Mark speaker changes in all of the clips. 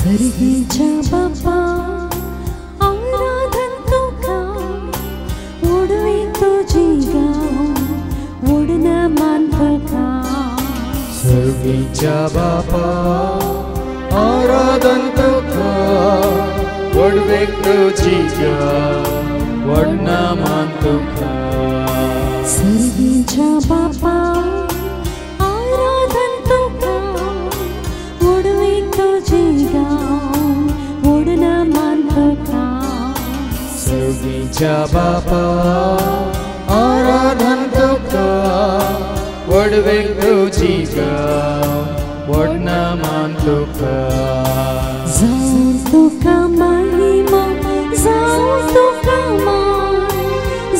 Speaker 1: सर्गीच्या बाप्पा आराधन तुका ओढवी तुझी गाव ओढण्या मान तुका
Speaker 2: सर्गीच्या बाप्पा आराधन तुका ओढवे तुझी गाव ओढण्या मान तुका
Speaker 1: सर्गीच्या बाप्पा आराधन तुका ओढवी तुझी गाव ओढण्या मान तुका
Speaker 2: सर्गीच्या बाप्पा आराधन तुका ओढवे तुझी गाव ओढण्या मान तुका
Speaker 1: जाऊं तुका महिमा जाऊं तुका मान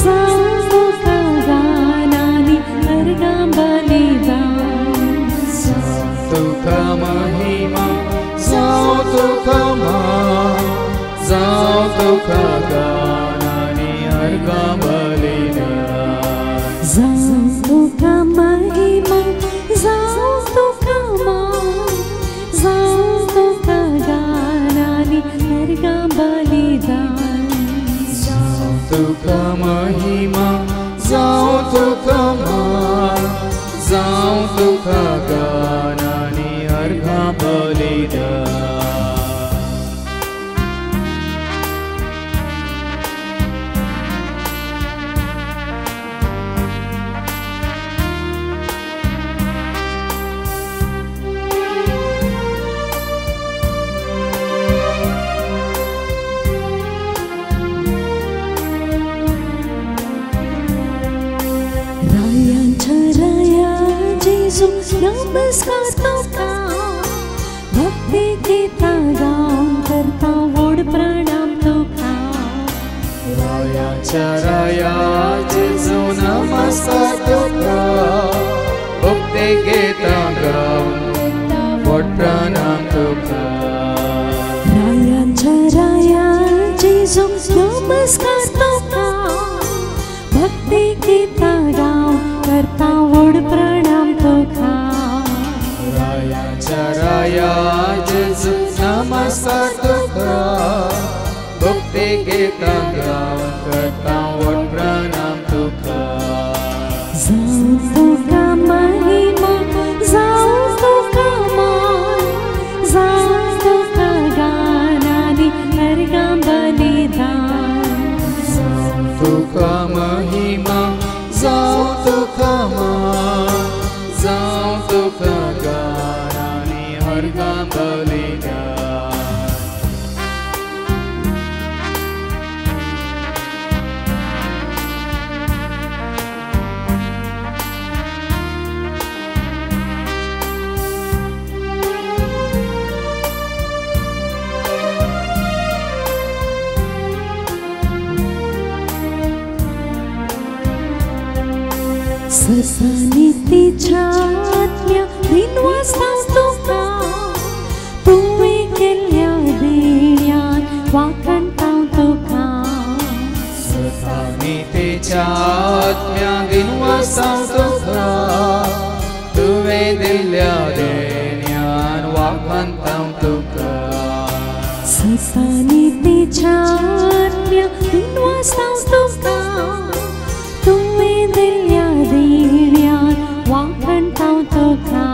Speaker 1: जाऊं तुका गानानी अर्गा बलिदान
Speaker 2: जाऊं तुका महिमा जाऊं तुका मान जाऊं तुका गानानी अर्गा बलिदान
Speaker 1: जाऊं तुका महिमा जाऊं तुका मान जाऊं तुका गानानी अर्गा बलिदान
Speaker 2: जाऊं तुका महिमा जाऊं तुका मान जाऊं तुका गानानी अर्गा बलिदान
Speaker 1: नमस्कार तुका भक्ती गीता गाऊन करता ओढ प्रणाम तुका
Speaker 2: रायाच्या राया जेजू नमस्कार तुका भक्ती गीता गाऊन ओढ प्रणाम तुका
Speaker 1: रायाच्या राया जेजू नमस्कार तुका भक्ती गीता गाऊन करता ओढ प्रणाम तुका
Speaker 2: राया जेजू नमस्कार तुका भक्ती गीता गाऊन करता ओढ प्रणाम तुका
Speaker 1: जाऊं तुका महिमा जाऊं तुका मान जाऊं तुका गानानी अर्गा बलिदान
Speaker 2: जाऊं तुका महिमा जाऊं तुका मान जाऊं तुका गानानी अर्गा बलिदान
Speaker 1: ससानीतीच्या आत्म्या बिनवास्ताव तुका तुवें केल्ल्या देण्यान वाखणटाव तुका
Speaker 2: ससानीतीच्या आत्म्या बिनवास्ताव तुका तुवें दिल्ल्या देण्यान वाखणटाव तुका
Speaker 1: ससानीतीच्या आत्म्या बिनवास्ताव तुका तुवें दिल्ल्या देण्यान वाखणटाव तुका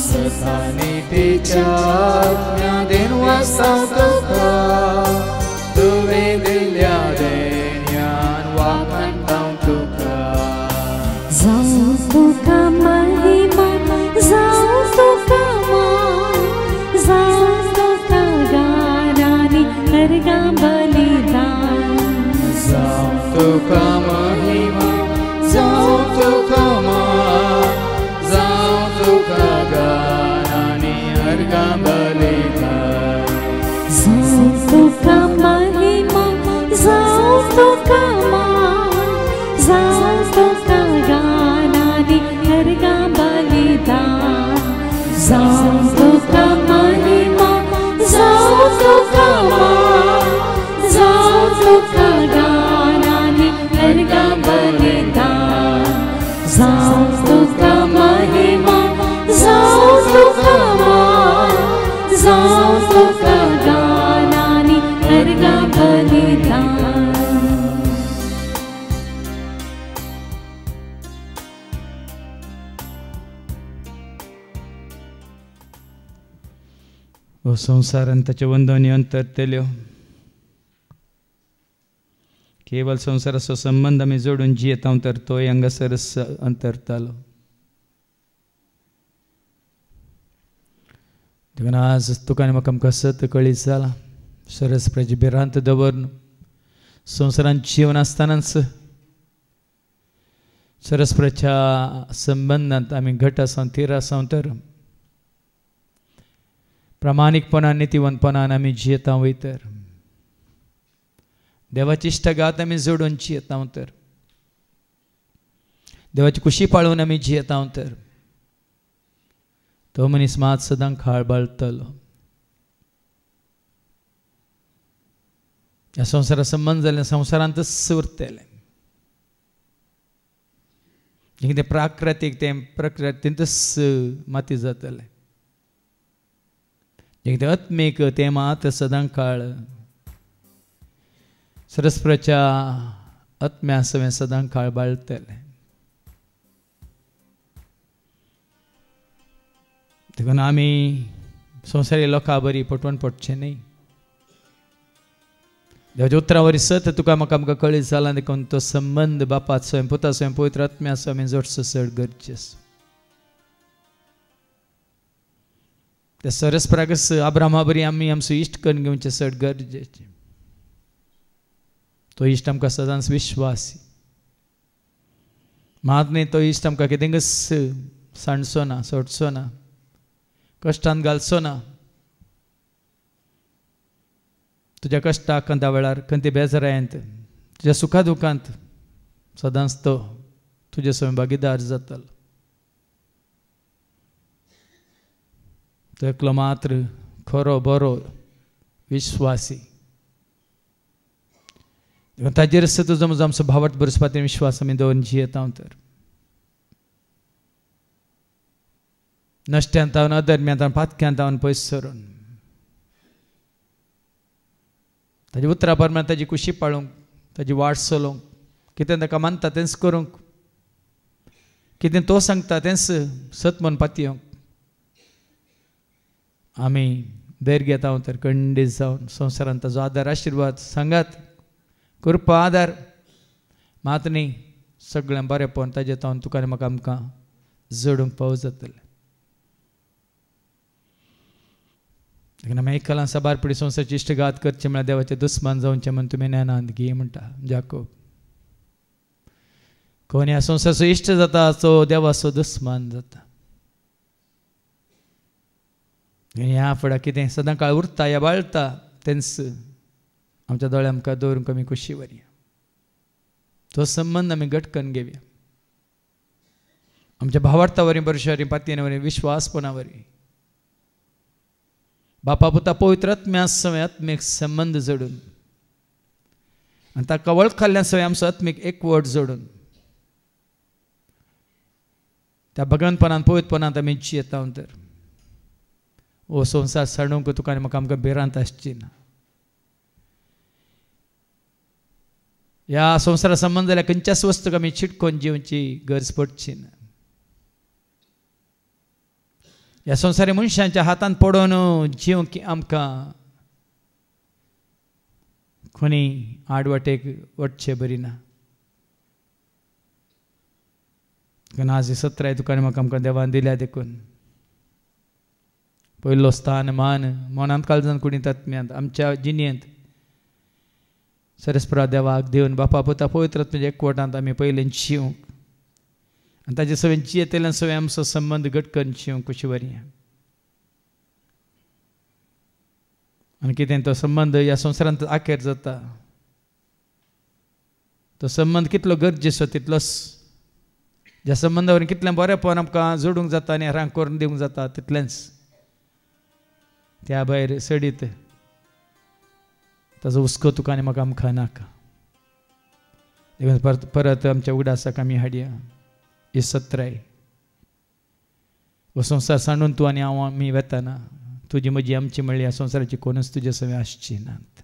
Speaker 2: ससानीतीच्या आत्म्या बिनवास्ताव तुका तुवें दिल्ल्या देण्यान वाखणटाव तुका
Speaker 1: जाऊं तुका महिमा जाऊं तुका मान जाऊं तुका गानानी अर्गा बलिदान
Speaker 2: जाऊं तुका महिमा जाऊं तुका मान जाऊं तुका गानानी अर्गा बलिदान
Speaker 1: जाऊं तुका महिमा जाऊं तुका मान जाऊं तुका गानानी अर्गा बलिदान जाऊं तुका महिमा जाऊं तुका मान जाऊं तुका गानानी अर्गा बलिदान जाऊं तुका महिमा जाऊं तुका मान जावं तुका गानांनी अर्गा बलिदान.
Speaker 2: हो संसारान ताचे वंदनी अंतरतल्यो. केवळ संसाराचो संबंध आमी जोडून जियेता तर तोय हांगासरच अंतरतालो. देखून आज तुका आनी म्हाका आमकां सत कळीत जाला सरस्वतीची भिरांत दवरून संवसारांत जीवन आसतनाच सरस्वतीच्या संबंधांत आमी घट आसां थीर आसां तर प्रामाणीकपणान नितीवंतपणान आमी जियेता वयतर देवाची इश्टगात आमी जोडून जियेता तर देवाची खुशी पाळून आमी जियेता तर तो मनीस मात सदां खाळबाळटलो. ह्या संवसारा संबंध जालें संवसारांतच उरतलें. जें कितें प्राकृतीक तें प्रकृतींतच माती जातलें. जें कितें आत्मीक तें मात सदां काळ सरस्वतीच्या आत्म्या सवें सदां खाळबाळटलें. देखून आमी संवसारी लोकां बरी पटवून पडचें न्ही. देवाच्या उतरां वरी सत तुका म्हाका आमकां कळीत जाला देखून तो संबंध बापा सवें पुता सवें पवित्र आत्म्या सवें जोडचो चड गरजेचो. त्या सरस्वराकच अब्राहमा बरी आमी आमचो इश्ट करून घेवचें चड गरजेचें. तो इश्ट आमकां सदांच विश्वासी. मात न्ही तो इश्ट आमकां कितेंच सांडचो ना सोडचो ना कश्टान घालचो ना. तुज्या कश्टाक खंयच्या वेळार खंयच्या बेजारायंत तुज्या सुखा दुखांत सदांच तो तुजे सवें भागीदार जातलो. तो एकलो मात्र खरो बरो विश्वासी. ताजेर तुजो म्हजो आमचो भावार्थ बरसपाचो विश्वास आमी दवरून जियेता तर नश्ट्यांत हांव अधर्म्यांत हांव पातक्यांत हांव पयस सरून ताजी उतरां प्रमाण ताजी खुशी पाळूंक ताजी वाट चलोवंक कितें ताका मानता तेंच करूंक कितें तो सांगता तेंच सत म्हणून पातयेवंक आमी धैर्य घेता तर खंडीत जावन संवसारांत ताजो आदार आशिर्वाद सांगात कृपा आदार मात न्ही सगळें बरेंपण ताजें तावन तुका आनी म्हाका आमकां जोडूंक पावो जातलें. देखून आमी आयकलां साबार पिढी संवसाराची इश्टगात करचें म्हळ्यार देवाचें दुस्मान जावचें म्हण तुमी ज्ञानांत घे म्हणटा जाकोब. कोण ह्या संवसाराचो इश्ट जाता तो देवाचो दुस्मान जाता. ह्या फुडें कितें सदां काळ उरता या बाळटा तेंच आमच्या दोळ्या आमकां दवरूंक आमी खुशी व्हरया. तो संबंध आमी घट करून घेवया. आमच्या भावार्था वरी बरशारी पातयेन वरी विश्वासपणा वरी बापा पुता पवित्र आत्म्या सवें आत्मीक संबंध जोडून आनी ताका वळखल्ल्या सवें आमचो आत्मीक एकवट जोडून त्या भगवंतपणान पवित्रपणांत आमी जियेता तर हो संवसार साडूंक तुका आनी म्हाका आमकां भिरांत आसची ना. ह्या संवसारा संबंध जाल्यार खंयच्याच वस्तूक आमी चिटकोवन जिवची गरज पडची ना. ह्या संवसारी मनशांच्या हातांत पडोवन जिवंक आमकां कोणी आडवाटेक वचचें बरी ना. आज ही सत्राय तुका आनी म्हाका आमकां देवान दिल्या देखून पयलो स्थान मान मनांत काळजांत कुडींत आत्म्यांत आमच्या जिणेंत सरस्वरा देवाक देवन बापा पुता पवित्र आत्म्याच्या एकवटांत आमी पयलें जिवंक आनी ताजे सवें जियेतल्यान सवें आमचो संबंध घट करून जिवंक कशी वरया. आनी कितें तो संबंध ह्या संवसारांत आखेर जाता तो संबंध कितलो गरजेचो तितलोच ज्या संबंधा वरवीं कितलें बरेंपण आमकां जोडूंक जाता आनी हेरांक करून दिवंक जाता तितलेंच त्या भायर सडीत ताजो हुस्को तुका आनी म्हाका आमकां नाका. देखून परत आमच्या उगडासाक आमी हाडया ही सत्राय हो संवसार सांडून तूं आनी हांव आमी वेताना तुझी म्हजी आमची म्हणली ह्या संवसाराची कोणच तुजे सवे आसची नात.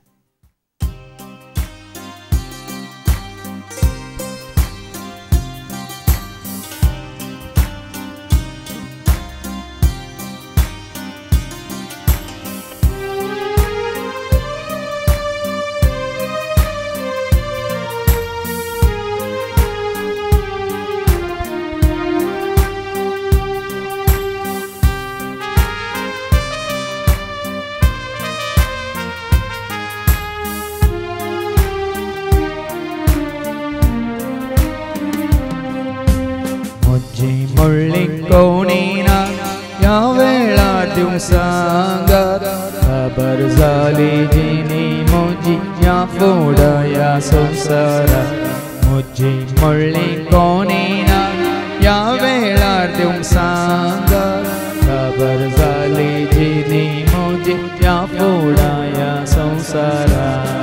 Speaker 3: सांगात खबर झाली जिनी मोजी या फोडया संसारात मोजी म्हणली कोणी ना या वेळार देऊन सांगात खबर झाली जिनी मोजी या फोडया संसारात.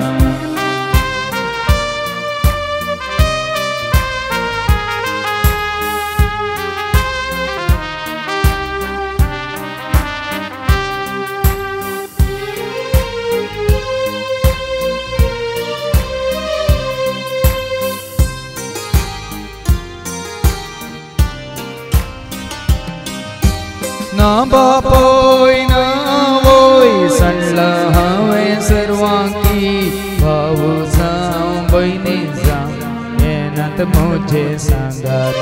Speaker 3: ना बापोय ना वोय सणलं हांवें सर्वांकी भाऊ जावं बहिणी जावं येनात म्हजे सांगात.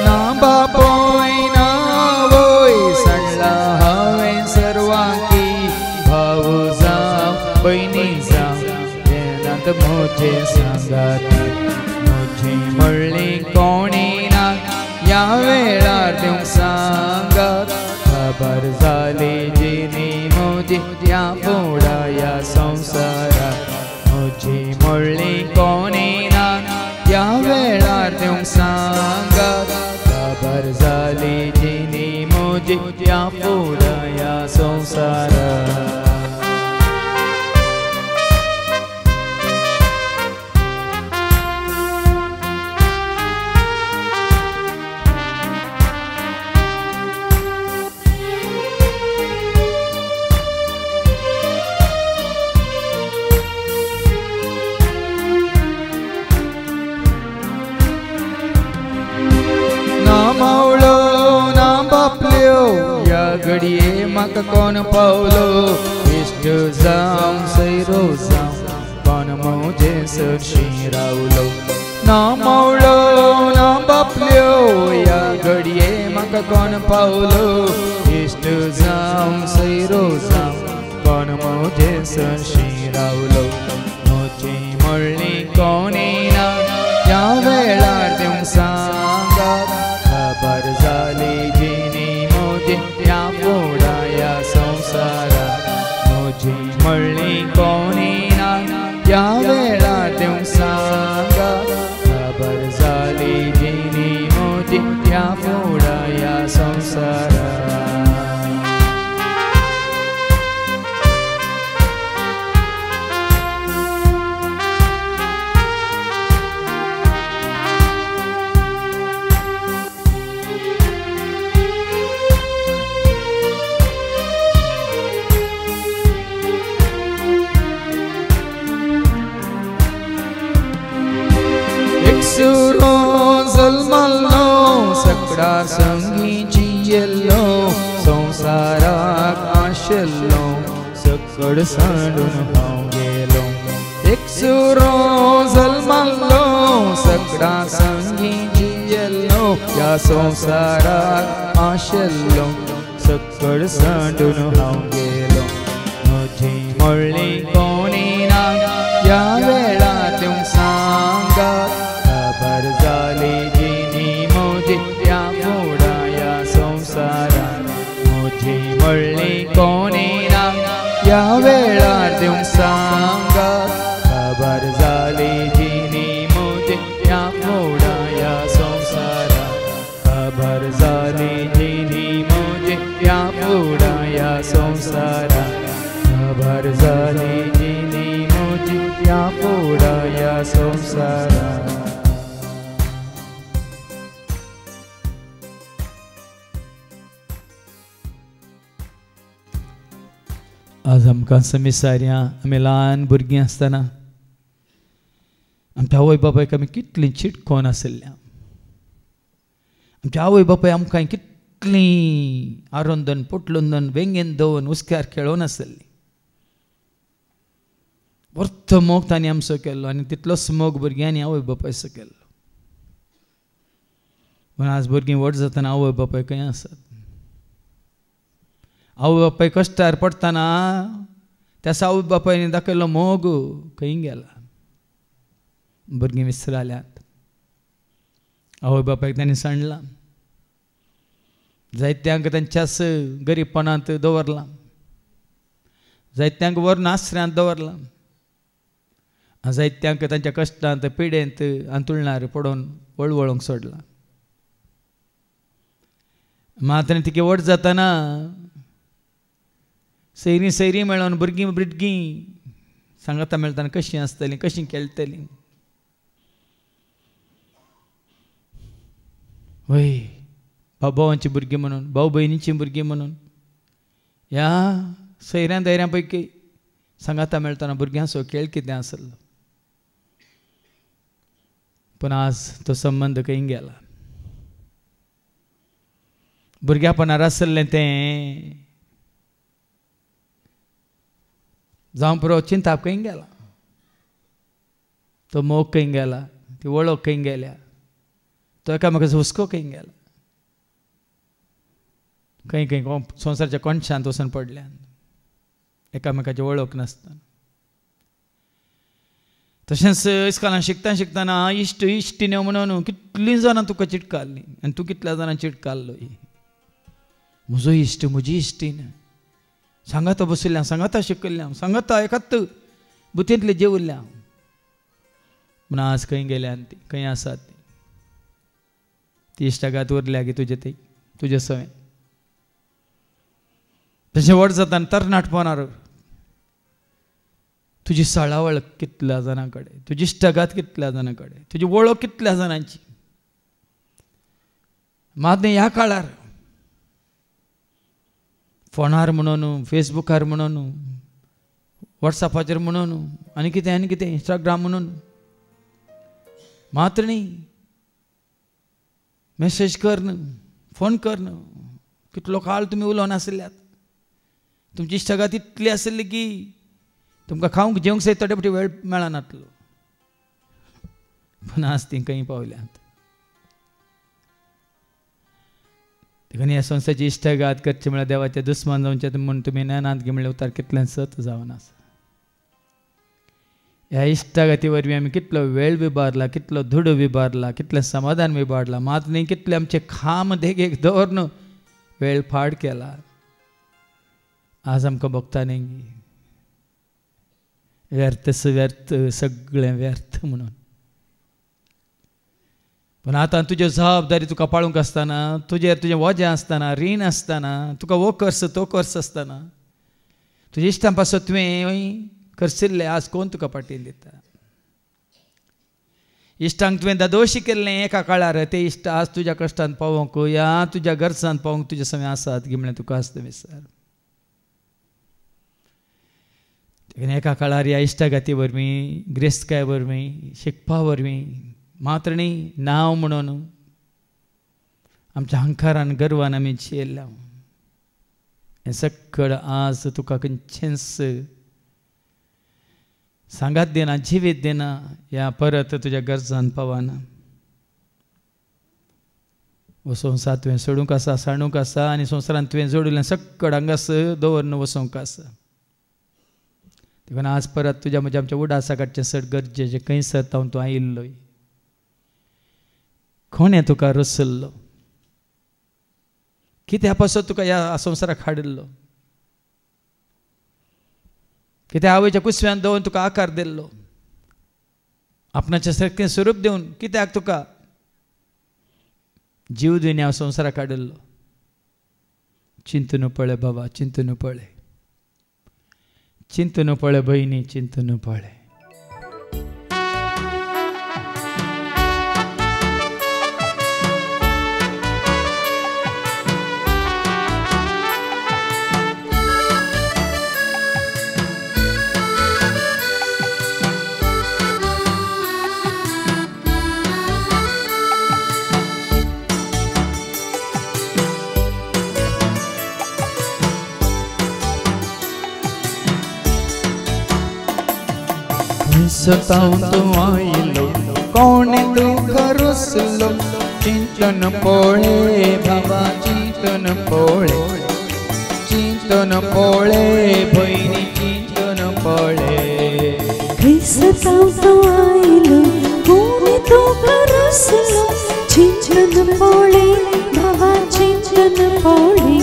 Speaker 3: ना बापोय ना वोय सणलं हांवें सर्वांकी भाऊ जावं बहिणी जावं येनात म्हजे सांगात. म्हजी म्हणली कोणी ना या वेळार देऊंक सांगात खबर झाली जिनी मोजी या फोडया संसारात म्हजी म्हणली कोणी ना या वेळार देऊंक सांगात खबर झाली जिनी मोजी या फोडया संसारात. घडये म्हाका कोण पावलो इश्ट जावं सैरो जावं कोण म्हजे सरशी रावलो. ना मावळो ना बापल्यो या घडये म्हाका कोण पावलो इश्ट जावं सैरो जावं कोण म्हजे सरशी रावलो. म्हजी म्हणली कोणी ना या वेळार देऊंक सांगात खबर झाली जिनी मोजी या फोडया संसारात. म्हजी म्हणली कोणी ना या वेळार देऊंक सांगात खबर झाली जिनी मोजी या फोडया संसारात. सुरो जल्मलो सगळा संगीची येल्लो संसाराक आशिल्लो सकड सांडून हांव गेलो. एक सुरो जल्मलो सगळा संगीची येल्लो या संसाराक आशिल्लो सकड सांडून हांव गेलो. म्हजी म्हणली कोणी ना या वेळार देऊंक सांगात खबर झाली जिनी मोजी या फोडया संसारात. म्हजी म्हणली कोणी ना या वेळार देऊंक सांगात खबर झाली जिनी मोजी या फोडया संसारात. खबर झाली जिनी मोजी या फोडया संसारात. खबर झाली जिनी मोजी या फोडया संसारात.
Speaker 2: आज आमकां समिसाऱ्या आमी ल्हान भुरगीं आसतना आमच्या आवय बापायक आमी कितलीं चिटकोन आशिल्लीं. आमच्या आवय बापाय आमकां कितलीं आरोंदन पोटलोंदन वेंगेन दवन उस्क्यार खेळोन आसलीं. वर्थ मोग तांणी आमचो केल्लो आनी तितलोच मोग भुरग्यांनी आवय बापायचो केल्लो. पूण आज भुरगीं व्हड जातना आवय बापाय खंय आसात. आवय बापाय कश्टार पडटना त्या आवय बापायनी दाखयल्लो मोग खंय गेला. भुरगीं विसराल्यात. आवय बापायक तांणी सांडलां. जायत्यांक तांच्याच गरीबपणांत दवरलां. जायत्यांक व्हरून आश्रयांत दवरलां. जायत्यांक तांच्या कश्टांत पिडेंत अंतुळणार पडोवन वळवळोंक सोडलां. मात्र तिके व्हड जातना सैरी सैरी मेळोन भुरगीं सांगाता मेळटाना कशीं आसतलीं, कशीं खेळटलीं. वय भाव भावांची भुरगीं म्हणून, भाऊ भयणीची भुरगीं म्हणून ह्या सैऱ्यां दैऱ्यां पैकी सांगाता मेळटाना भुरग्यांचो खेळ कितें आसलो. पूण आज तो संबंध खंय गेला. भुरग्यापणार आसलें तें जावं पुरो चिंताप खंय गेला. तो मोग खंय गेला. ती वळख खंय गेल्या. तो एकामेकाचो हुस्को खंय गेला. खंय खंय संवसाराच्या कोणशांत वचून पडल्यान एकामेकाची वळख नासतना. तशेंच इस्कॉलान शिकतना शिकतना इश्ट इश्टिण्यो म्हणून कितलीं जाणां तुका चिटकारलीं आनी तूं कितल्या जाणां चिटकारलो. म्हजो इश्ट, म्हजी इश्टीण, सांगाता बशिल्ल्या, सांगाता शिकयल्ल्या, सांगाता एकात बुथेंतले जेवल्ल्या. पूण आज खंय गेल्या ती, खंय आसात ती इश्टागात उरल्या की तुजे सवय. तशें व्हड जाता तरणाटपणार तुजी सळावळ कितल्या जाणां कडेन, तुजी इश्टागात कितल्या जाणां कडेन, तुजी वळख कितल्या जाणांची. मात ह्या काळार फोनार म्हणून, फेसबुकार म्हणून, वॉट्सॅपाचेर म्हणून, आनी कितें इंस्टाग्राम म्हणून मात्र न्ही मेसेज करन, फोन करन. कितलो काळ तुमी उलोवन आसल्यात. तुमची इश्टागात इतली आसली की तुमकां खावंक जेवंक सयत तोडेपटी वेळ मेळनासलो. पूण आज ती खंय पावल्यात. देखून ह्या संस्थेची इश्टागात करची म्हळ्यार देवाचे दुस्मान जावचे म्हूण तुमी ज्ञानांत घे म्हणल्यार उतार कितलें सत जावन आसा. ह्या इश्टागाती वरवीं आमी कितलो वेळ विबारला, कितलो धुड विबारला, कितलें समाधान विबारला. मात न्ही कितले आमचे खाम देगेक दवरन वेळ फाड केला. आज आमकां भोगता न्ही व्यर्थ सगळें व्यर्थ म्हणून. पण आतां तुज्यो जबाबदारी तुका पाळूंक आसतना, तुजें वजें आसतना, रीण आसतना, तुका वो कर्स तो कर्स आसतना तुज्या इश्टां पासत तुवें करशिल्लें आज कोण तुका पाटील दिता. इश्टांक तुवें दादोशी केल्लें एका काळार ते इश्ट आज तुज्या कश्टांत पावोंक या तुज्या गरजांत पावोंक तुजे समें आसात गी म्हळ्यार तुका आसता विसर. एका काळार ह्या इश्टागाती वरवीं, ग्रेस्तकाय वरवीं, शिकपा वरवीं मात्र न्ही नांव म्हणून आमच्या अहंकारान गर्वान आमी जियेल्ल्या. हें सकळ आज तुका खंयचेंच सांगात दिना, जिवीत दिना, ह्या परत तुज्या गरजांत पावना. हो संवसार तुवें सोडूंक आसा, साणूंक आसा आनी संवसारांत तुवें जोडिल्लें सकळ हांगास दवरन वचोंक आसा. देखून आज परत तुज्या म्हज्या आमच्या उडासा काडचें चड गरजेचें. खंय सरतावन तूं आयिल्लोय, कोणें तुका रचल्लो, कित्या पासत तुका ह्या संवसाराक हाडिल्लो, कित्या आवयच्या कुसव्यान दवरून तुका आकार दिल्लो, आपणाचें सारकें स्वरूप दिवन कित्याक तुका जीव दिवन ह्या संवसाराक हाडिल्लो. चिंतून पळय बाबा, चिंतून पळय, चिंतून पळय भयणी, चिंतून पळय.
Speaker 3: सताऊं तू आईलो कोणे दुःख रुसलो चिंतन पोळे बाबा चिंतन पोळे भयणी चिंतन पोळे
Speaker 1: सताऊं तू आईलो कोणे दुःख रुसलो चिंतन पोळे बाबा चिंतन पोळे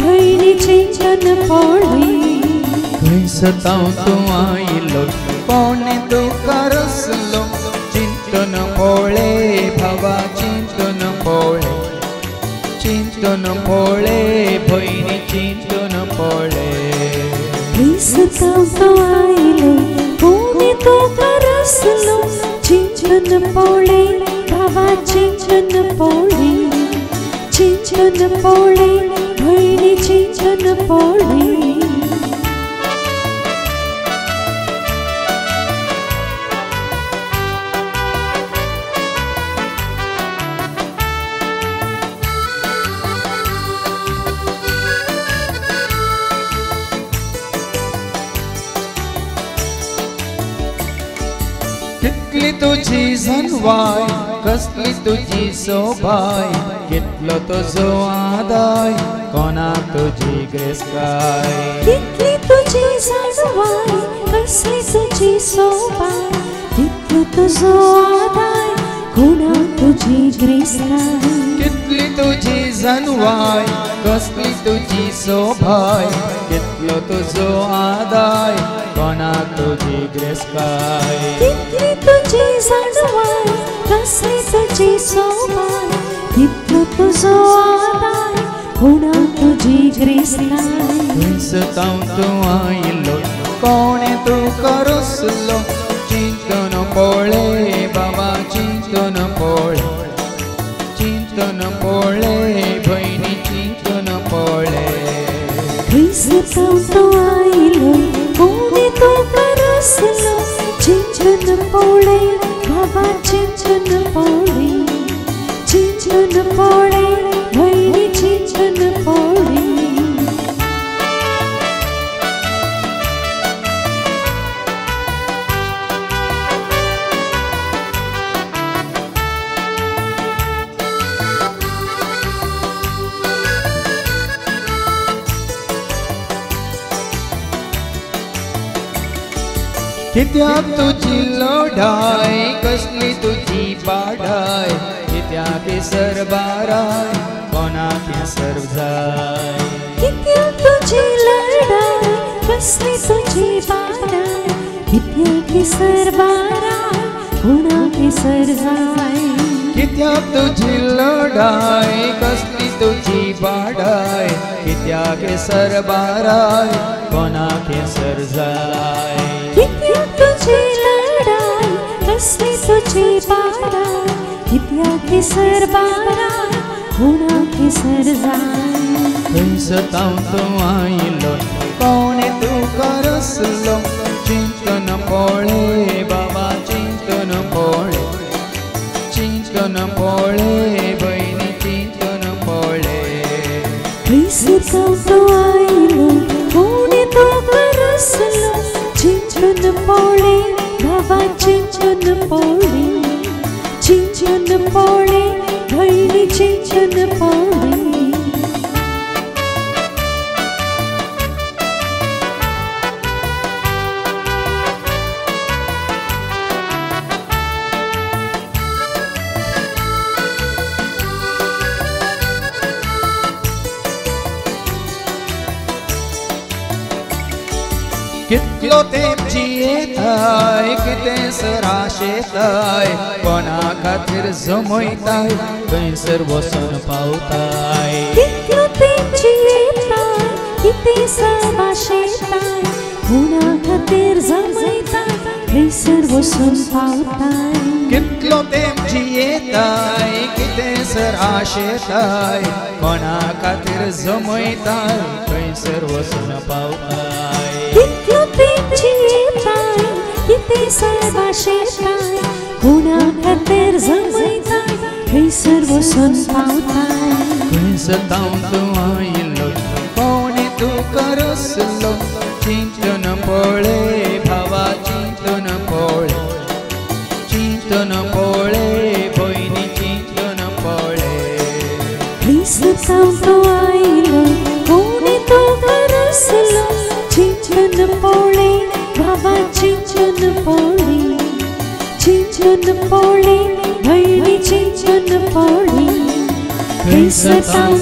Speaker 1: भयणी चिंतन पोळे
Speaker 3: सताऊं तू आईलो कोणे दुःख रुसलो चिंतन पोळे बाबा चिंतन पोळे भयणी चिंतन पोळे
Speaker 1: सताऊं तू आईलो कोणे दुःख रुसलो चिंतन पोळे बाबा चिंतन पोळे भयणी चिंतन पोळे
Speaker 3: कितली तुझी जणवाय कसली तुझी सोबाय कितलो तुझो आदाय कोणाक तुझी ग्रेस काय
Speaker 1: कितली तुझी जणवाय कसली तुझी सोबाय कितलो तुझो आदाय कोणाक तुझी ग्रेस काय
Speaker 3: कितली तुझी जणवाय कसली तुझी सोबाय कितलो तुझो आदाय कोणाक तुझी ग्रेस काय
Speaker 1: कितली तुझी जणवाय कसली तुझी सोबाय कितलो तुझो आदाय कोणाक तुझी ग्रेस काय
Speaker 3: सताऊं तू आईलो कोणे दुःख रुसलो चिंतन पोळे बाबा चिंतन पोळे भयणी चिंतन पोळे
Speaker 1: सताऊं तू आईलो कोणे दुःख रुसलो चिंतन पोळे बाबा चिंतन पोळे भयणी चिंतन पोळे
Speaker 3: कित्याक तुझी लढाई कसली तुझी पाडाय कित्याक सरबाराय कोणाक सर्व जाय
Speaker 1: कित्याक तुझी लढाई कसली तुझी पाडाय कित्याक सरबाराय कोणाक सर्व जाय
Speaker 3: कित्याक तुझी लढाई कसली तुझी पाडाय कित्याक सरबाराय कोणाक सर्व जाय
Speaker 1: कित्याक तुझी लढाई कसली तुझी पाडाय कित्याक सरबाराय कोणाक सर्व जाय
Speaker 3: सताऊं तू आईलो कोणे दुःख रुसलो चिंतन पोळे बाबा चिंतन पोळे भयणी चिंतन पोळे
Speaker 1: सताऊं तू आईलो कोणे दुःख रुसलो चिंतन पोळे बाबा चिंतन पोळे भयणी चिंतन पोळे
Speaker 3: कितलो तेंप जियेताय कितें सराशेताय कोणा खातीर जमयताय खंयसर वचून पावताय
Speaker 1: कितलो तेंप जियेताय कितें सराशेताय कोणा खातीर जमयताय खंयसर वचून पावताय
Speaker 3: कितलो तेंप जियेताय कितें सराशेताय कोणा खातीर जमयताय खंयसर वचून पावताय
Speaker 1: कितलो तेंप जियेताय कितें सराशेताय कोणा खातीर जमयताय खंयसर वचून पावताय
Speaker 3: सताऊं तू आईलो कोणे दुःख रुसलो चिंतन पोळे
Speaker 1: चिंतन पौड़ी भैनी चिंतन पौड़ी कैसा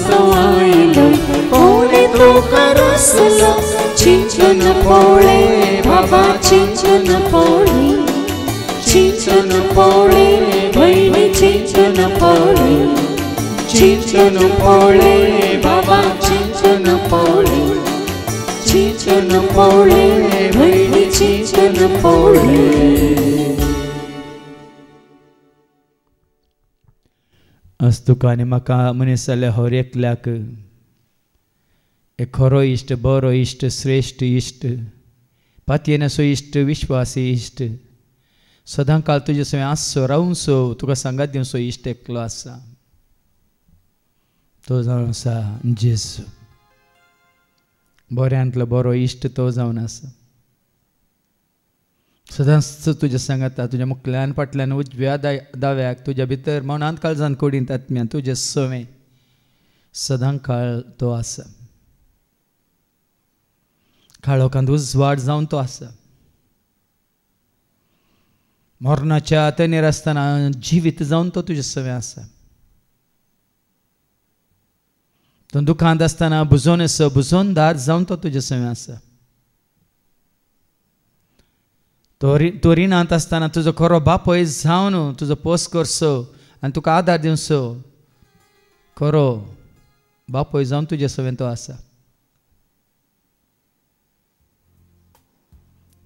Speaker 1: तो आइलो कोणे तो करसलो चिंतन पौड़े बाबा चिंतन पौड़ी भैनी चिंतन पौड़े बाबा चिंतन पौड़े भैनी चिंतन पौड़े.
Speaker 2: आज तुका आनी म्हाका मनीस जाल्या हर एकल्याक एक खरो इश्ट, बरो इश्ट, श्रेष्ठ इश्ट, पातयेनसो इश्ट, विश्वासी इश्ट, सदां काळ तुजे सगळें आसचो रावूंसो, तुका सांगात दिवचो इश्ट एकलो आसा. तो जावन आसा जेजू. बऱ्यांतलो बरो इश्ट तो जावन आसा. सदांच तुज्या सांगाता, तुज्या मुखल्यान फाटल्यान उजव्या दाव्याक, तुज्या भितर मनांत काळजान कुडींत आत्म्यान तुजें सवें सदां काळ तो आसा. काळोखांत उजवाड जावन तो आसा. मरणाच्या तनेर आसतना जिवीत जावन तो तुजे सवें आसा. तो दुखांत आसतना बुजोनदार जावन तो तुजे सवें आसा. तो रिणांत आसतना तुजो खरो बापोय जावन तुजो पोस करचो आनी तुका आदार दिवचो खरो बापोय जावन तुजे सवें तो आसा.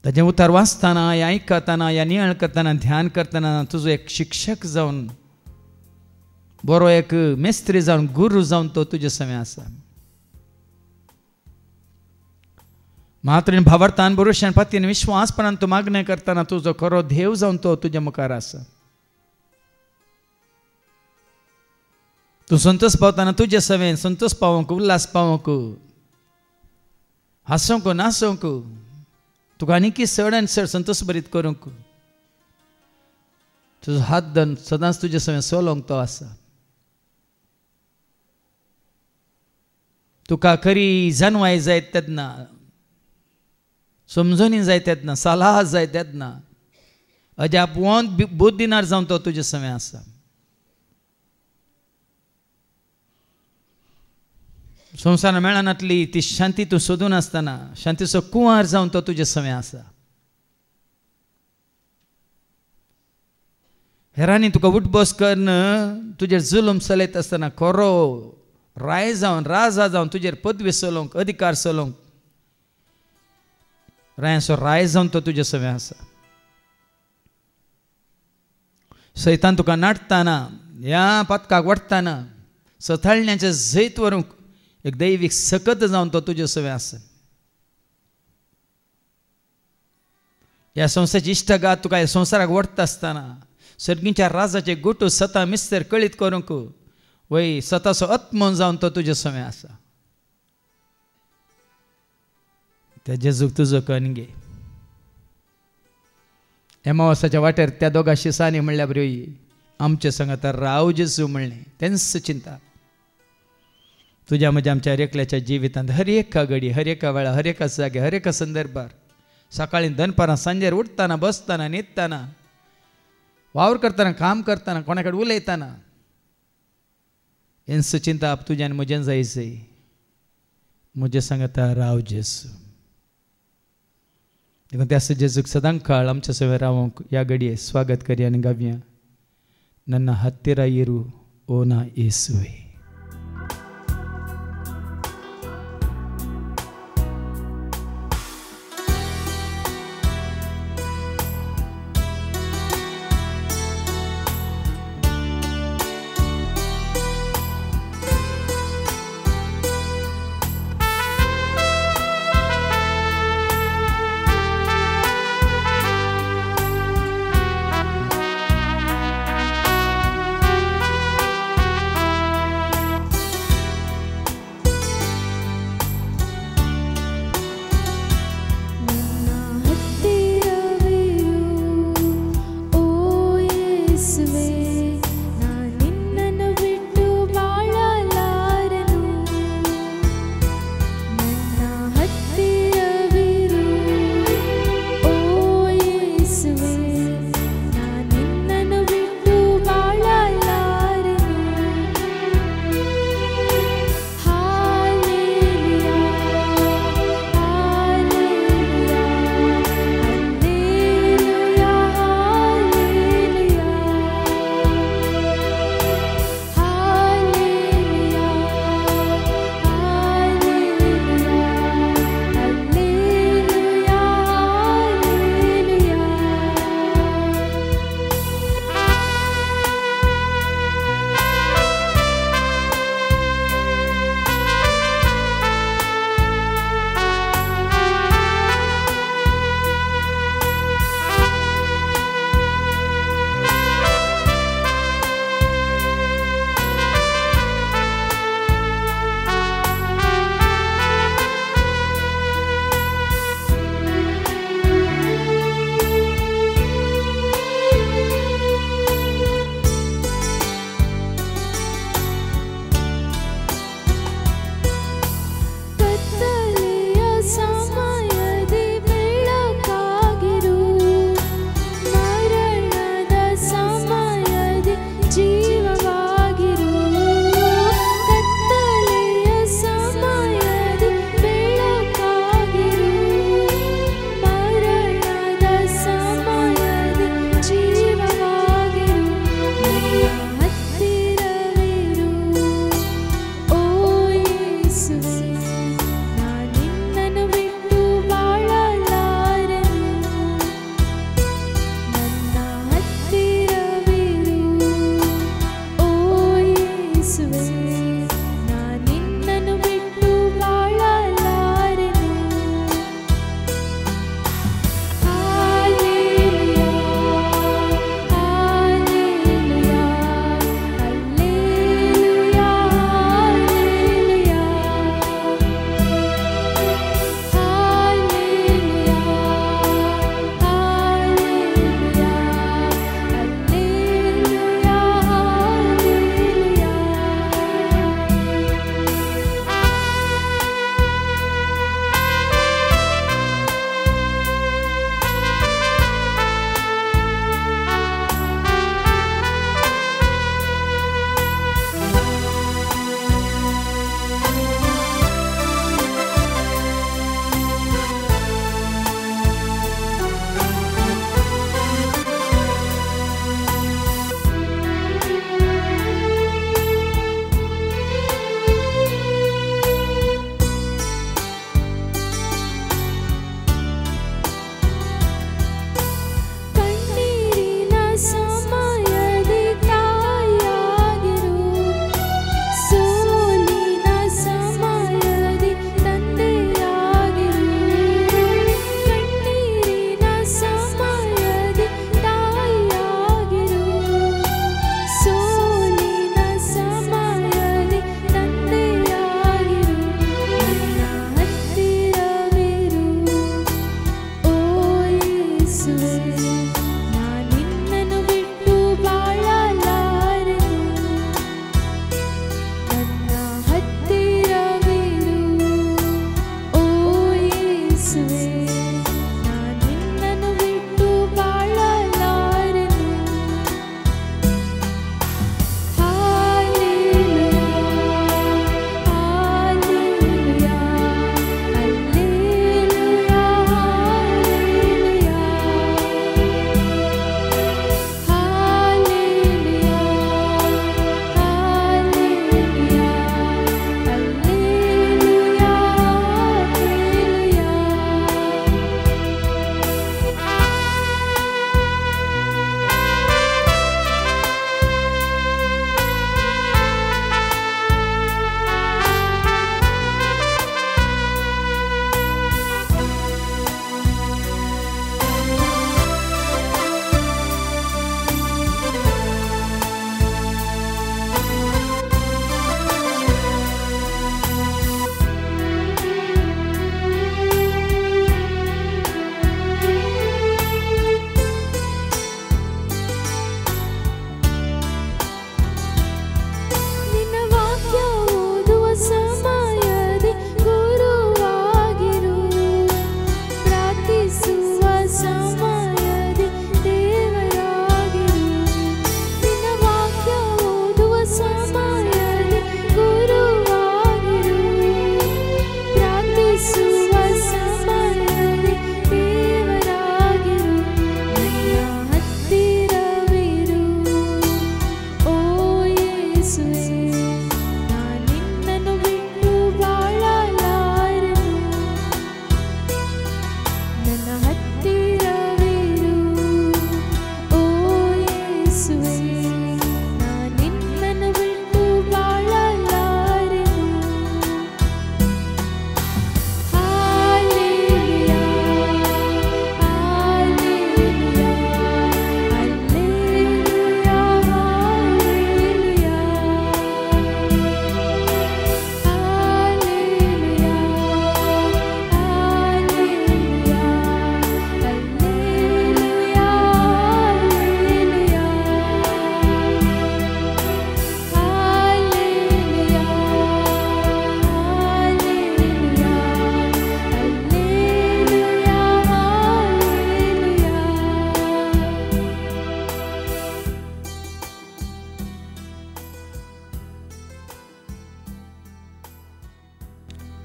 Speaker 2: ताजें उतर वाचतना, या आयकतना, या नियाळ करतना, ध्यान करतना तुजो एक शिक्षक जावन, बरो एक मेस्त्री जावन, गुरू जावन तो तुजे सवें आसा. मात्रेन भावार्थान भरोशान पातयेन विश्वासपणान तूं मागणें करतना तुजो खरो देव जावन तो तुज्या मुखार आसा. तूं संतोश पावतना तुजे सवें संतोश पावोंक, उल्हास पावोंक, हांसोंक, नाचोंक, तुका आनीक चड आनी चड संतोश भरीत करूंक तुजो हात धरून सदांच तुजे सवें चलोंक तो आसा. तुका खरी जाणवाय जायत तेन्ना, समजूनी जाय तेन्ना, सलाह जाय तेन्ना, अजाप बुद्दीनार जावन तो तुजे सवें आसा. संवसारान मेळनातली ती शांती तूं सोदून आसतना शांतीचो कुंवार जावन तो तुजे सवें आसा. हेरांनी तुका उठबस करन तुजेर जुलूम चलयत आसतना खरो राय जावन, राजा जावन तुजेर पदवी चलोवंक, अधिकार चलोवंक रायाचो राय जावन तो तुजे सवें आसा. सैतान तुका नाटतना, ह्या पथकाक वडतना सथाळण्याचें जैत व्हरूंक एक दैवीक सकत जावन तो तुजे सवें आसा. ह्या संवसाराची इश्टगात तुका ह्या संवसाराक वडटा आसतना सर्गीच्या राजाचे गुटू सता मिस्तर कळीत करूंक वय सताचो आत्मो जावन तो तुजे सवें आसा. त्या जेजूक तुजो कन घे. एमावसाच्या वाटेर त्या दोगा शिसांनी म्हणल्या बरी आमचे सांगाता राव जेजू म्हणलें. तेंच चिंता तुज्या म्हज्या आमच्या हर एकल्याच्या जिवितांत हर एका घडी, हर एका वेळा, हर एका जागे, हर एका संदर्भार, सकाळीं दनपारां, सांजेर उठतना, बसतना, न्हिदतना, वावर करतना, काम करतना, कोणा कडेन उलयतना हेंच चिंता तुज्यान म्हजें जायचें. म्हजें सांगाता राव जेजू. देखून त्या जेजूक सदां काळ आमच्या सवें रावोंक ह्या घडये स्वागत करया आनी गावया. ನನ್ನ ಹತ್ತಿರ ಇರು ಓ ನಾ ಯೇಸುವೆ.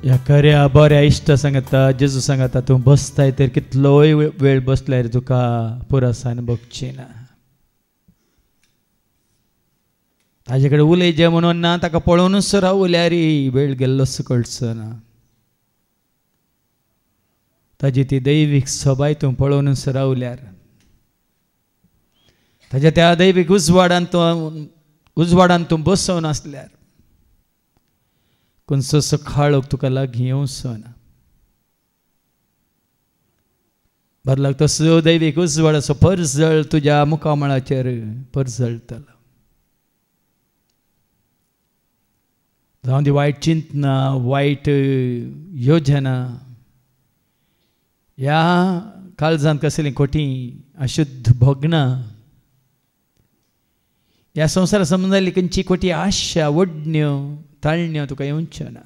Speaker 2: ह्या खऱ्या बऱ्या इश्ट सांगता जेजू सांगता तूं बसताय तर कितलोय वेळ बसल्यार तुका पुरासाण भोगची ना. ताजे कडेन उलयचें म्हणून ना, ताका पळोवनूच रावल्यार वेळ गेल्लोच कळचो ना. ताजी ती दैवीक सभाय तूं पळोवनूच रावल्यार, ताच्या त्या दैवीक उजवाडान तूं बसोवन आसल्यार खंयचो खाळोक तुका लागीं येवचो ना. बदलाक तसो दैवीक उजवाडाचो परजळ तुज्या मुखामळाचेर परजळटलो. जावं दी वायट चिंतना, वायट योजना, ह्या काळजांत कसलीं खोटी अशुद्ध भोगनां, ह्या संवसारा संबंधाली खंयची खोटी आशा, वडण्यो, ताळण्यो तुका येवच्यो ना.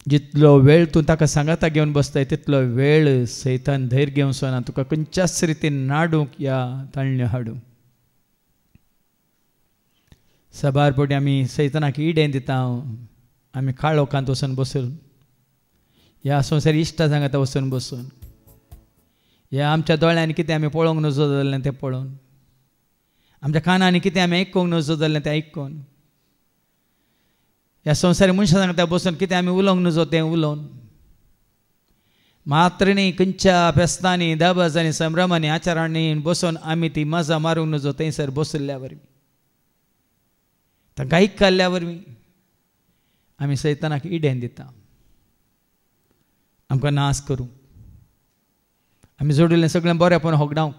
Speaker 2: जितलो वेळ तूं ताका सांगाता घेवन बसताय तितलो वेळ सैतान धैर्य घेवचो ना तुका खंयच्याच रितीन नाडूंक ह्या ताळण्यो हाडूंक. सबारपटी आमी सैतानाक इडें दिता, आमी काळोखांत वचून बसून ह्या संवसारी इश्टा सांगाता वचून बसून, ह्या आमच्या दोळ्यांनी कितें आमी पळोवंक नजो जाल्लें तें पळोवन, आमच्या कानांनी कितें आमी आयकूंक नजो जाल्लें तें आयकून, ह्या संवसारी मनशां सांगता बसून कितें आमी उलोवंक नजो तें उलोवन, मात्र न्ही खंयच्या फेस्तांनी, दाबाजांनी, संभ्रमांनी, आचारांनी बसून आमी ती मजा मारूंक नजो थंयसर बसयल्ल्या वरवीं, तांकां आयकल्ल्या वरवीं आमी सैतानाक इडें दिता, आमकां नाश करूं, आमी जोडिल्लें सगळें बरेंपण होगडावंक.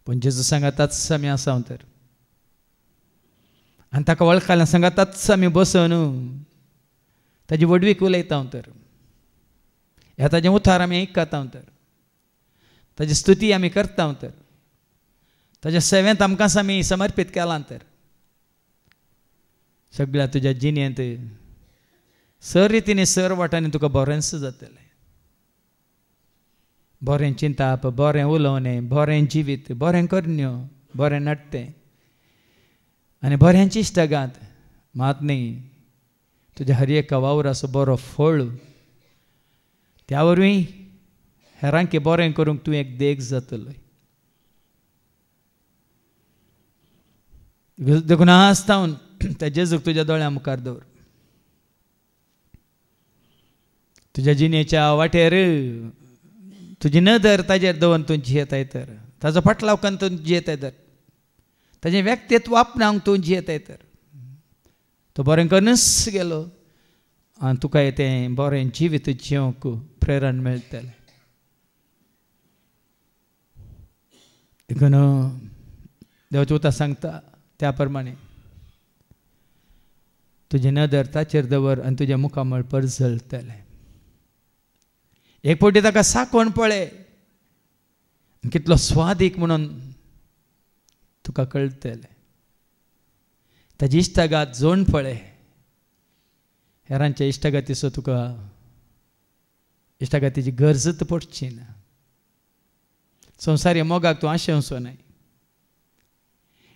Speaker 2: पूण जेजू सांगाताच आमी आसा तर, आनी ताका वळखल्या सांगाताच आमी बसून ताजी वडवीक उलयता तर, ह्या ताजें उतार आमी आयकता तर, ताजी स्तुती आमी करता तर, ताज्या सेवेंत आमकांच आमी समर्पीत केलां तर, सगळ्या तुज्या जिणेंत सर रितीन सर वाटांनी तुका बरेंच जातलें. बरें चिंताप, बरें उलोवणें, बरें जिवीत, बरें करण्यो, बरें नडटें आनी बऱ्यांची इश्टगात, मात न्ही तुज्या हर एका वावराचो बरो फळ, त्या वरवीं हेरांक बरें करूंक तूं एक देख जातलो. देखून आसतावन त्या जेजूक तुज्या दोळ्या मुखार दवर, तुज्या जिणेच्या वाटेर तुजी नदर ताजेर दवरून तूं जियेताय तर, ताजो फाटलाव करून तूं जियेताय तर, ताजें व्यक्तित्व आपणावंक तूं जियेताय तर, तो बरें करूनच गेलो आनी तुका तें बरें जिवीत जियोंक प्रेरण मेळटलें. देखून देवाचें उतर सांगता त्या प्रमाणे तुजी नदर ताचेर दवर आनी तुज्या मुखामळ परजळटलें. एक फावटी ताका साकोण पळय, कितलो स्वादीक म्हणून तुका कळटलें. ताजी इश्टगात जोड पळय, हेरांच्या इश्टगातीचो तुका इश्टगातीची गरजच पडची ना. संवसारी मोगाक तूं आशेवचो न्हय.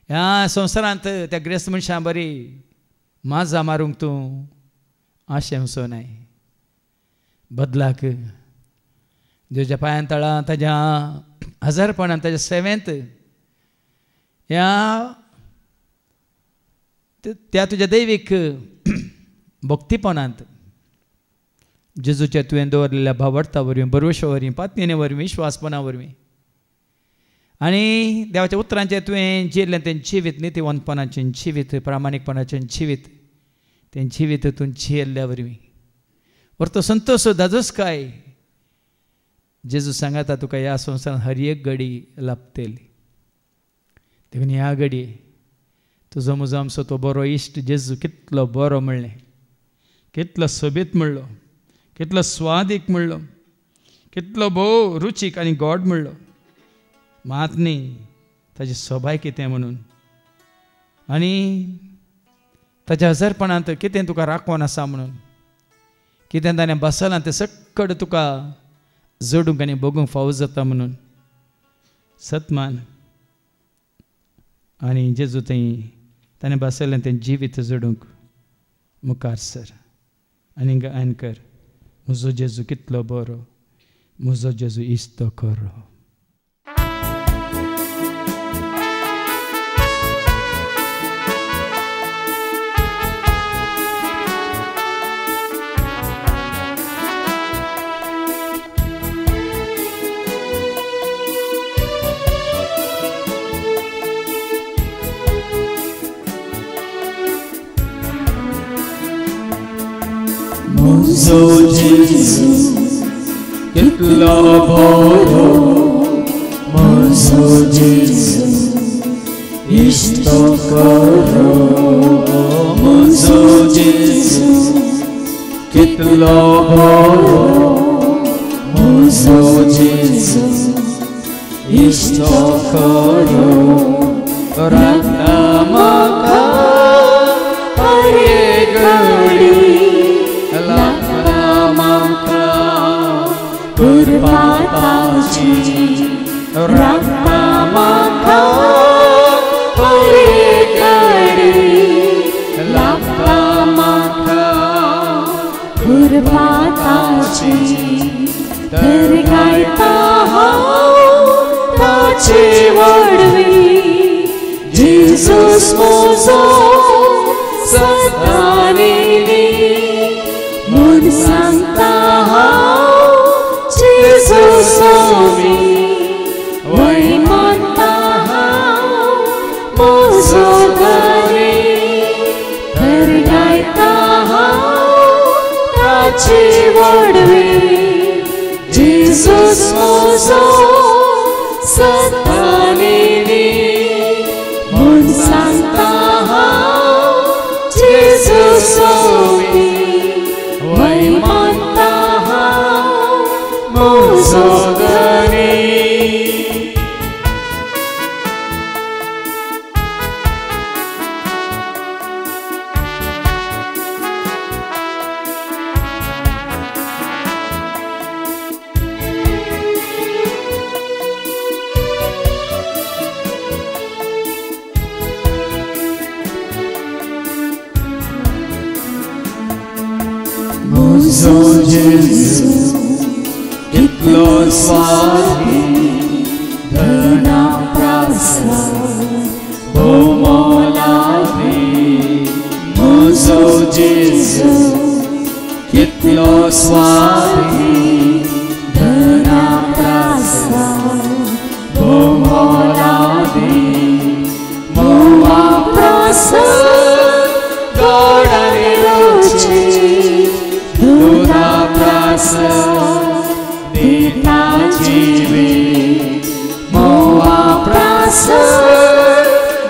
Speaker 2: ह्या संवसारांत त्या ग्रेस्त मनशां बरी माजा मारूंक तूं आशेवचो न्हय. बदलाक देवच्या पांयां तळां ताज्या हजारपणान ताज्या सेवेंत ह्या त्या तुज्या दैवीक भक्तीपणांत जेजूच्या तुवें दवरलेल्या भावार्था वरवीं, बरवशा वरवीं, पातयेने वरवीं, विश्वासपणा वरवीं आनी देवाच्या उतरांचें तुवें जियेल्लें तें जिवीत, नितीवंतपणाचें जिवीत, प्रामाणीकपणाचें जिवीत, तें जिवीत तूं जियेल्ल्या वरवीं व्हरतो संतोश दाजोस काय जेजू सांगाता तुका ह्या संवसारांत हर एक घडी लाभतली. देखून ह्या घडये तुजो म्हजो आमचो तो बरो इश्ट जेजू कितलो बरो म्हणलें, कितलो सोबीत म्हणलो, कितलो स्वादीक म्हणलो, कितलो भोव रुचीक आनी गोड म्हणलो. मात न्ही ताजी सोबाय कितें म्हणून आनी ताच्या हजरपणांत कितें तुका राखोन आसा म्हणून, कितें ताणें बसलां तें सक्कड तुका जोडूंक आनी बगूंक फावो जाता म्हणून सतमान आनी जेजू थंय ताणें बसयलें तें जिवीत जोडूंक मुखार सर आनी गायन कर. म्हजो जेजू कितलो बरो, म्हजो जेजू इस्तो खरो.
Speaker 3: Muzo Jesus, kitlo boro. Muzo Jesus, isto karo. Muzo Jesus, kitlo boro. Muzo Jesus, isto karo. Rata maka pare gadi. Kurpataji Rakta Maka Parikari Lakta Maka Kurpataji Tergaita Tachi Vadvi Jesus Mozo Satanini Mun Santa Jesus Omi Vaimanta Mozogari Tergaita Tachi Vadvi Jesus Mozo Satanini Mun Santa Jesus Omi Vaimanta Mozogari. Mozo Jesus, kitlo swahi, dhana prasa, bomoladi. Mozo Jesus, kitlo swahi, dhana prasa, bomoladi. Moa prasa, godani ruchi, duda prasa. Dita jivi moa prasa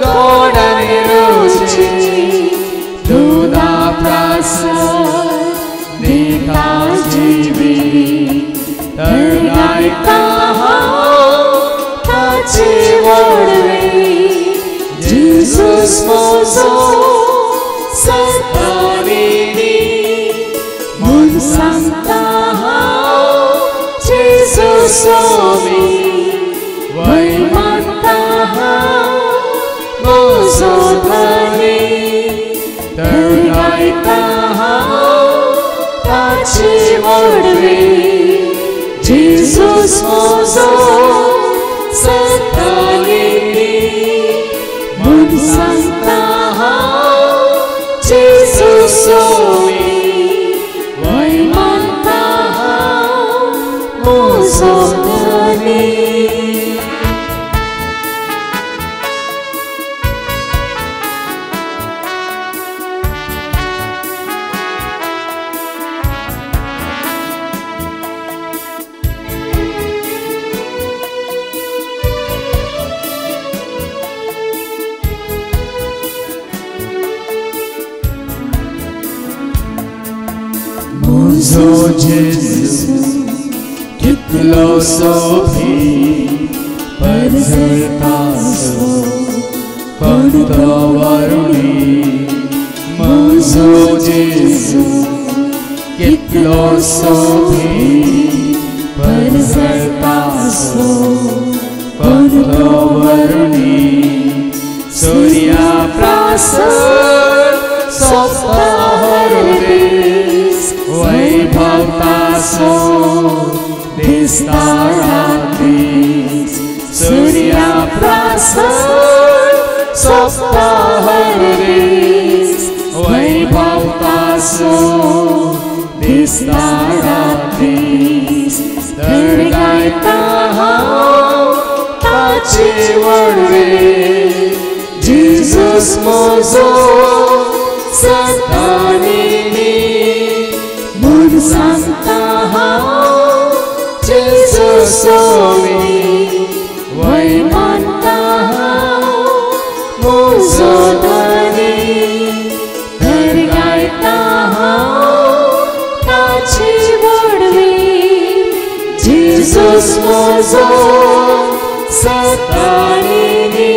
Speaker 3: godani ruchi duda prasa dita jivi tergaita tachi vadvi Jesus Mozo Satanini Mun Santa Jesus Omi Vaimanta Mozogari Tergaita Tachi Vadvi Jesus Mozo Satanini Mun Santa Jesus Omi Vaimanta Mozogari. Mozo Jesus, kitlo sofi, parzetaso, konto varuni. Mozo Jesus, kitlo sofi, parzetaso, konto varuni. Surya prasa, sopta दिसता रात्रीस सूर्याप्रसाद सोंपता हरदीस वैभव ताचो दिसता रात्रीस तर गायता हांव ताचे व्हडले Jesus म्हजो सदांनी म्हूण सांगता हांव जेजूसोवी वय मानता हांव म्हजो धनी तर गायता हांव ताची व्हडवी जेजूस म्हजो सदांनी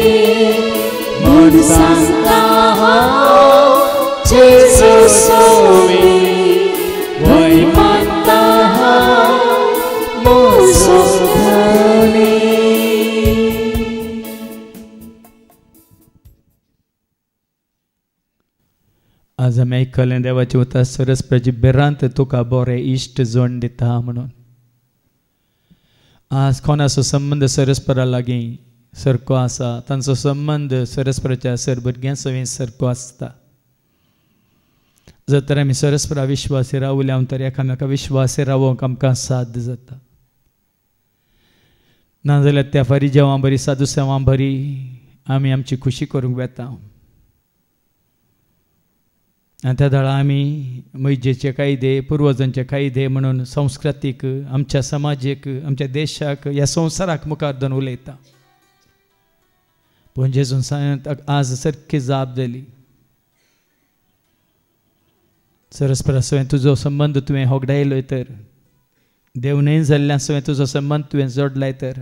Speaker 3: म्हूण सांगता हांव जेजूसोवी वय मानता हांव म्हजो धनी.
Speaker 2: आज आमी आयकलें देवाचें उतर सरस्वती बेरांत तुका बरें इश्ट जोड दिता म्हणून. आज कोणाचो संबंध सरस्परा लागीं सारको आसा तांचो संबंध सरस्पराच्या सर भुरग्यां सवें सारको आसता. जर तर आमी सरस्परा विश्वासी रावल्या तर एकामेका विश्वासी रावोंक आमकां साध्य जाता. नाजाल्यार त्या फरिजेवां बरी सादुसेवां बरी आमी आमची खुशी करूंक वेता. आनी त्या दळा आमी मैजेचे कायदे पुर्वजांचे कायदे म्हणून संस्कृतीक आमच्या समाजीक आमच्या देशाक ह्या संवसाराक मुखार धरून उलयता. पूण जेजून आज सारकी जाप जाली. सरस्परा सवय तुजो संबंध तुवें होगडायलो तर देव न्हय जाल्ल्या सवय तुजो संबंध तुवें जोडलाय तर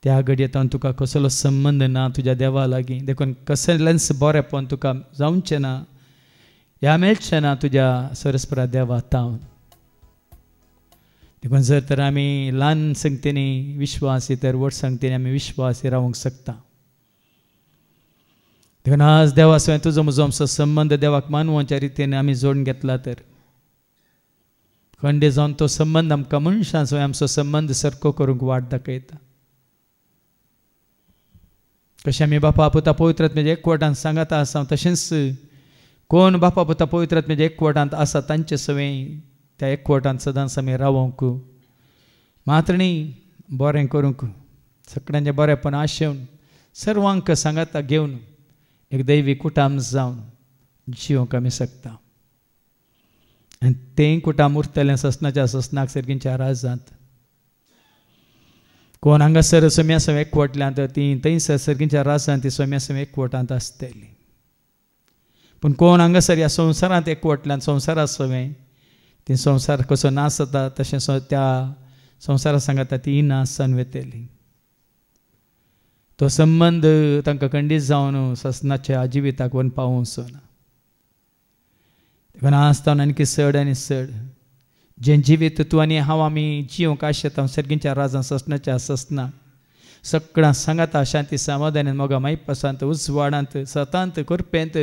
Speaker 2: त्या घडयेंत तुका कसलो संबंध ना तुज्या देवा लागीं देखून कसलेंच बरेंपण तुका जावचें ना ह्या मेळचें ना तुज्या सरस्परा देवा तावन. देखून जर तर आमी ल्हान संगतींनी विश्वासी तर व्हड संगतींनी आमी विश्वासी रावूंक शकता. देखून आज देवा सवय तुजो म्हजो आमचो संबंध देवाक मानवाच्या रितीन आमी जोडून घेतला तर खंडे जावन तो संबंध आमकां मनशां सवय आमचो संबंध सारको करूंक वाट दाखयता. कशें आमी बापा पुता पवित्र आत्म्याच्या एकवटांत सांगाता आसा तशेंच कोण बापा पुता पवित्र आत्म्याच्या एकवटांत आसा तांचे सवय त्या एकवटांत सदांच आमी रावोंक मात्र न्ही बरें करूंक सगळ्यांचें बरेंपण आशेवन सर्वांक सांगाता घेवन एक दैवी कुटाम जावन जिवंक आमी शकता. आनी तें कुटाम उरतलें ससनाच्या ससनाक सर्गींच्या राजांत. कोण हांगासर सोम्या सवय एकवटल्यां तर ती थंयसर सर्गींच्या राजांत ती सोम्या सवय एकवटांत आसतली. पूण कोण हांगासर ह्या संवसारांत एकवटल्यान संवसारा सवय ती संवसार कसो नाश जाता तशें त्या संवसारा सांगाता ती नाश जावन वेतली. तो संबंध तांकां खंडीत जावन ससनाच्या जिविताक व्हरून पावूंक ना. देखून आसता आनी चड आनी चड जें जिवीत तूं आनी हांव आमी जिवंक आशेता सर्गींच्या राजान ससनाच्या ससनाक सगळ्यां सांगाता शांती समाधानांत मोगा मायपासांत उजवाडांत सतांत कृपेंत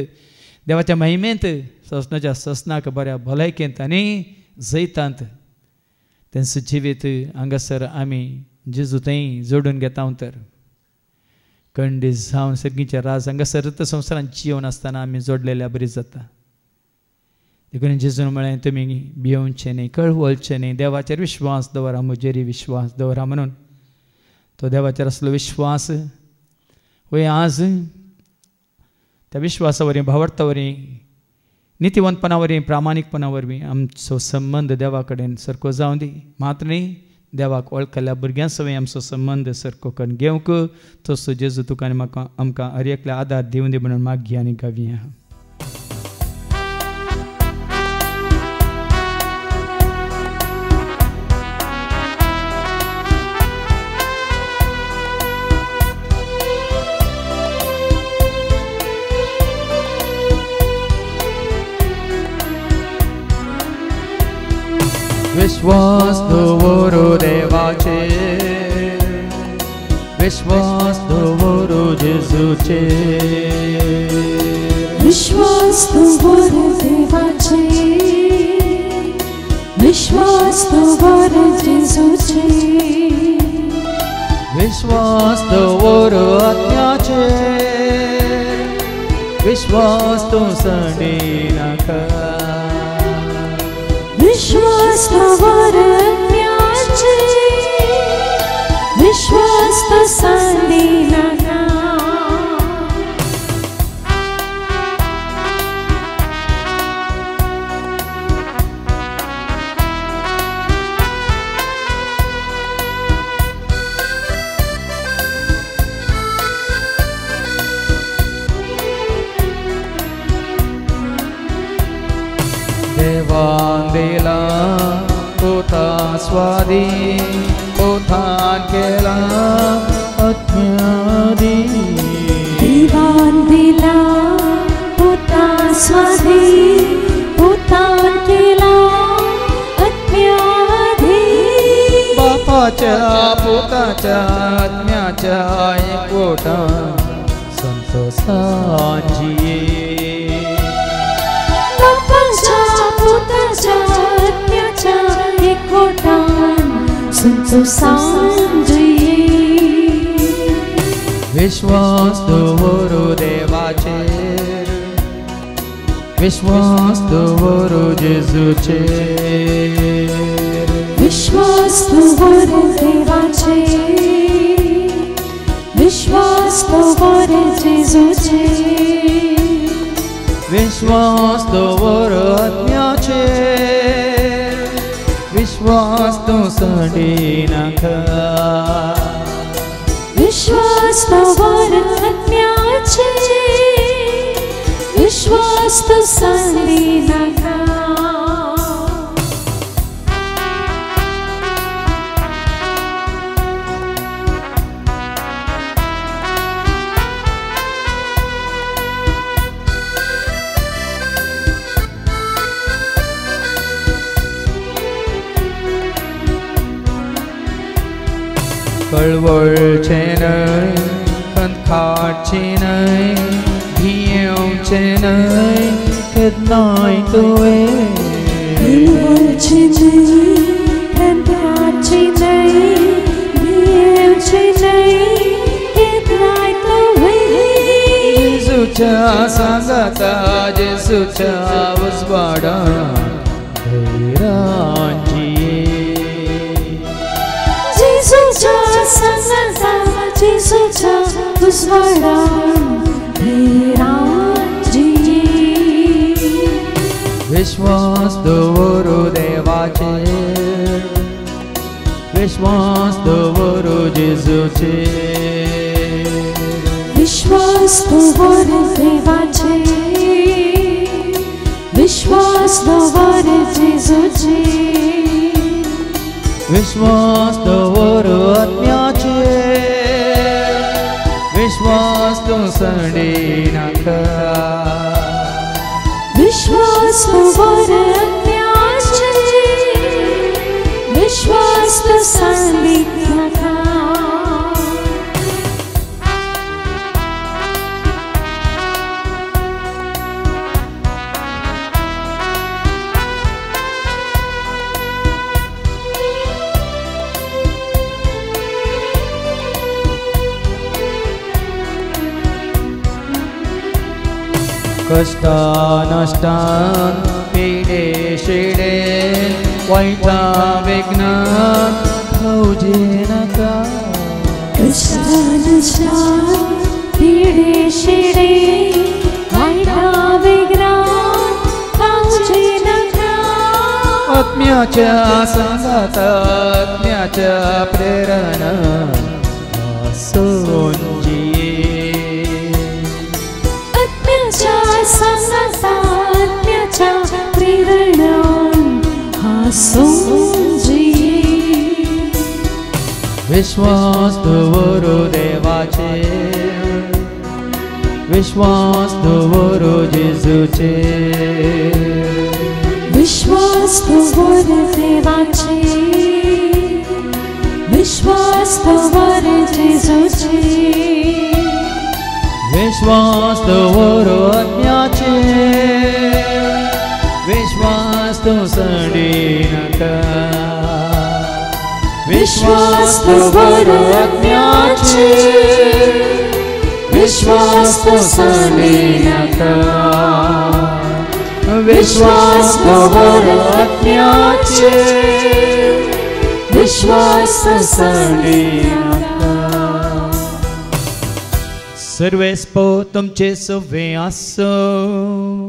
Speaker 2: देवाच्या महिमेंत ससनाच्या ससनाक बऱ्या भलायकेंत आनी जैतांत तेंचो जिवीत हांगासर आमी जेजू थंय जोडून घेता तर खंडीत जावन सर्गीच्या राज हांगासर रथ संवसारांत जिवन आसतना आमी जोडलेल्या बरी जाता. देखून जेजून म्हळें तुमी भियोवचें न्ही कळवळचें न्ही देवाचेर विश्वास दवरा म्हजेर विश्वास दवरा म्हणून तो देवाचेर असलो विश्वास वय आज त्या विश्वासा वरवीं भावार्था वरवीं नितीवंतपणा वरवीं प्रामाणीकपणा वरवीं आमचो संबंध देवा कडेन सारको जावं दी. मात्र न्ही देवाक वळखल्या भुरग्यां सवय आमचो संबंध सारको करून घेवंक तसो जेजू तुका आनी म्हाका आमकां हर एकल्या आदार दिवं दी म्हणून मागया आनी गावया.
Speaker 3: विश्वास दवरो देवाचेर विश्वास दवरो जेजूचेर
Speaker 1: विश्वास दवरो देवाचेर विश्वास तो वर जेजूचे
Speaker 3: विश्वास तो वर आत्म्याचे विश्वास तो संडे नाका
Speaker 1: विश्वास तो वर आत्म्याचे विश्वास तो संडे नाका
Speaker 3: देवान दिला पोता स्वादी पोतान केला आत्म्यादी
Speaker 1: देवान दिला पोता स्वादी पोतान केला आत्म्यादी
Speaker 3: बापाच्या पोताच्या आत्म्याच्या एकवटा संतोषांची विश्वास दवरो देवाचेर विश्वास दवरो जेजूचेर
Speaker 1: विश्वास दवरो देवाचेर विश्वास दवरो जेजूचेर
Speaker 3: विश्वास दवरो आत्म्याचेर विश्वास तो संडे नाका
Speaker 1: विश्वास तो वर आत्म्याचे विश्वास तो संडे नाका
Speaker 3: कळवळचे नाही खनखाटचे नाही भियेवचे नाही केदनाय तुवें
Speaker 1: कळवळचे नाही खनखाटचे नाही भियेवचे नाही केदनाय तुवें
Speaker 3: जेजूच्या सांगाता जेजूच्या उजवाडान धैर्याची
Speaker 1: जेजूच्या संगाता जेजूच्या उजवाडान धैर्याची
Speaker 3: विश्वास दवरो देवाचेर विश्वास दवरो जेजूचेर
Speaker 1: विश्वास दवरो देवाचेर विश्वास दवरो जेजूचेर
Speaker 3: विश्वास दवरो आत्म्याचेर विश्वास तो संडे नाका
Speaker 1: विश्वास दवरो आत्म्याचेर विश्वास तो संडे नाका
Speaker 3: कष्टा नष्टान पिडे शिडे वाईटा विघ्नान खाऊचे नाका
Speaker 1: कष्टा नष्टान पिडे शिडे वाईटा विघ्नान खाऊचे नाका
Speaker 3: आत्म्याच्या संगाता आत्म्याच्या प्रेरणान आसून
Speaker 1: संगाता आत्म्याच्या प्रेरणान हासून जिये
Speaker 3: विश्वास दवरो देवाचेर विश्वास दवरो जेजूचेर
Speaker 1: विश्वास दवरो देवाचेर विश्वास दवरो जेजूचेर
Speaker 3: विश्वास दवरो आत्म्याचेर विश्वास तो संडे नाका विश्वास तो बरो आज्ञाचे विश्वास तो सलीनाका विश्वास तो बरो आज्ञाचे विश्वास तो सलीनाका
Speaker 2: सर्वेस्पो तुमचे सवे आसो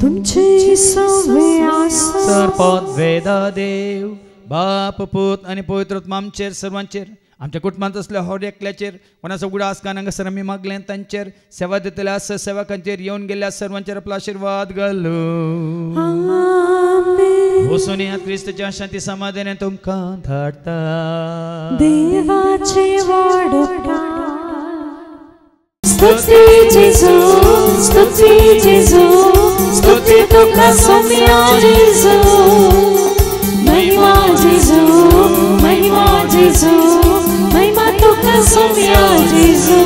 Speaker 1: तुमचे सवे आसो
Speaker 2: सर्पोत वेदा देव बाप पूत आणि पवित्र आत्मा आमचेर सर्वांचेर आमच्या कुटुंबात असल्या हर एकल्याचेर कोणाचो उगडा आसकान हांगासर आमी मागले तांचेर सेवा दितल्या आस सेवकांचेर येवन गेल्ल्या सर्वांचेर आपलो आशीर्वाद घालू
Speaker 1: आमेन
Speaker 2: वचून येयात क्रिस्ताच्या शांती समाधानान तुमकां धाडटा
Speaker 1: देवाचे वाडपा स्तुती जेजू स्तुती जेजू स्तुती तुका सोम्या जेजू महिमा जेजू महिमा जेजू महिमा तुका सोम्या जेजू